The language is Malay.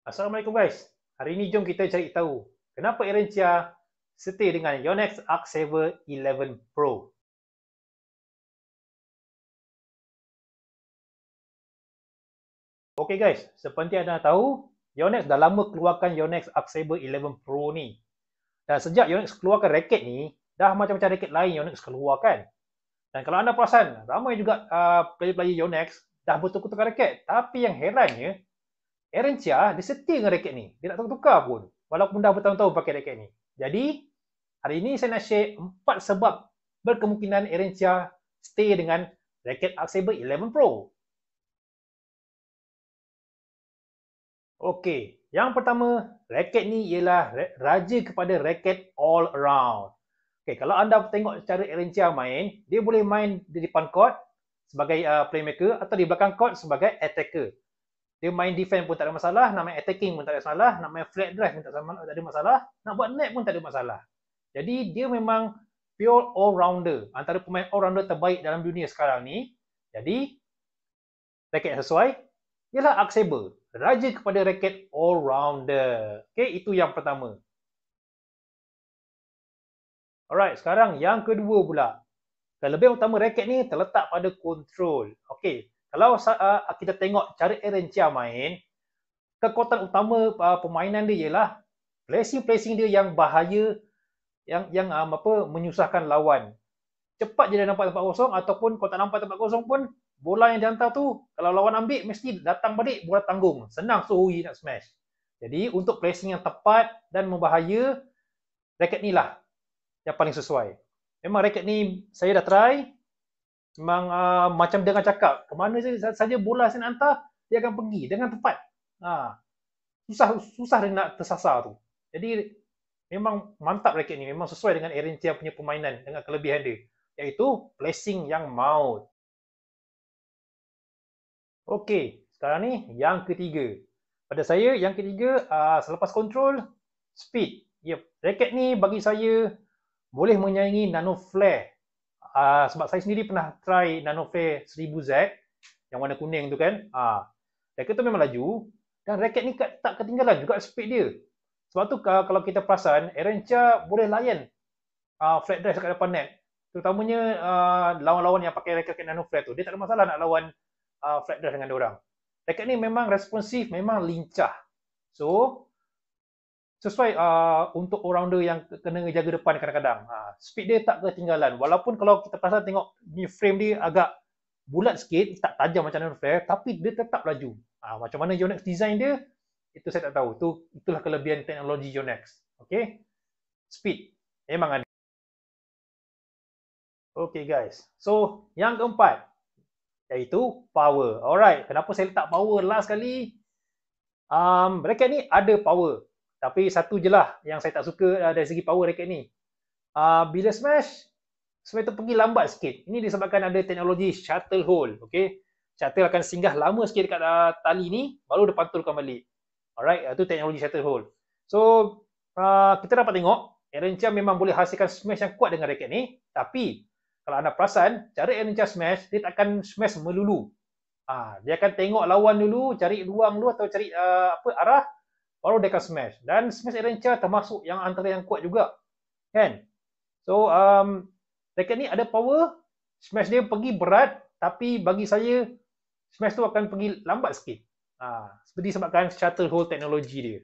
Assalamualaikum guys. Hari ini jom kita cari tahu kenapa Erentia setir dengan Yonex Arc Saver 11 Pro. Okey guys, seperti anda tahu, Yonex dah lama keluarkan Yonex Arc Saver 11 Pro ni. Dan sejak Yonex keluarkan raket ni, dah macam-macam raket lain Yonex keluarkan. Dan kalau anda perasan, ramai juga player-player Yonex dah bertukar-tukar raket. Tapi yang herannya, Erentia dia setir dengan raket ni. Dia tak tukar pun. Walaupun dah bertahun-tahun pakai raket ni. Jadi, hari ini saya nak share 4 sebab berkemungkinan Erentia stay dengan raket Arc Saver 11 Pro. Okey, yang pertama, raket ni ialah raja kepada raket all around. Okey, kalau anda tengok cara Erentia main, dia boleh main di depan court sebagai playmaker atau di belakang court sebagai attacker. Dia main defense pun tak ada masalah, nak main attacking pun tak ada masalah, nak main flat drive pun tak ada masalah, nak buat net pun tak ada masalah. Jadi dia memang pure all-rounder, antara pemain all-rounder terbaik dalam dunia sekarang ni. Jadi raket yang sesuai ialah Arc Saver, raja kepada raket all-rounder. Okay, itu yang pertama. Alright, sekarang yang kedua pula. Kelebihan utama raket ni terletak pada kontrol. Okay, kalau kita tengok cara Erentia main, kekuatan utama permainan dia ialah placing dia yang bahaya, yang menyusahkan lawan. Cepat je dia nampak tempat kosong, ataupun kalau tak nampak tempat kosong pun, bola yang dihantar tu, kalau lawan ambil, mesti datang balik, bola tanggung. Senang Sohui nak smash. Jadi, untuk placing yang tepat dan membahaya, raket ni lah yang paling sesuai. Memang raket ni saya dah try. Memang macam dengan cakap, ke mana saja bola saya nak hantar, dia akan pergi dengan tepat. Susah dia nak tersasar tu. Jadi memang mantap raket ni, memang sesuai dengan Erentia punya permainan dengan kelebihan dia, iaitu placing yang maut. Okey, sekarang ni yang ketiga. Pada saya yang ketiga, selepas kontrol, speed. Raket ni bagi saya boleh menyaingi Nano Flare. Sebab saya sendiri pernah try Nano Flare 1000Z yang warna kuning tu kan. Raket tu memang laju dan raket ni tak ketinggalan juga speed dia. Sebab tu kalau kita perasan, Erentia boleh layan flat drive dekat depan net. Terutamanya lawan-lawan yang pakai raket Nano Flare tu, dia tak ada masalah nak lawan flat drive dengan diorang. Raket ni memang responsif, memang lincah. So sesuai untuk all-rounder yang kena jaga depan kadang-kadang. Speed dia tak ketinggalan. Walaupun kalau kita perasan tengok frame dia agak bulat sikit, tak tajam macam Nano Flare, tapi dia tetap laju. Macam mana Yonex design dia, itu saya tak tahu. Itulah kelebihan teknologi Yonex. Okay? Speed memang ada. Okay guys. So, yang keempat, iaitu power. Alright, kenapa saya letak power last kali? Raket ni ada power. Tapi satu je lah yang saya tak suka dari segi power raket ni. Bila smash tu pergi lambat sikit. Ini disebabkan ada teknologi shuttle hold. Okay? Shuttle akan singgah lama sikit dekat tali ni, baru dia pantulkan balik. Alright, itu teknologi shuttle hold. So, kita dapat tengok, Erentia memang boleh hasilkan smash yang kuat dengan raket ni. Tapi, kalau anda perasan, cara Erentia smash, dia tak akan smash melulu. Dia akan tengok lawan dulu, cari ruang dulu atau cari arah, baru dia akan smash. Dan smash Erentia termasuk yang antara yang kuat juga. Kan? So, raket ni ada power, smash dia pergi berat, tapi bagi saya, smash tu akan pergi lambat sikit. Seperti disebabkan shuttle hold teknologi dia.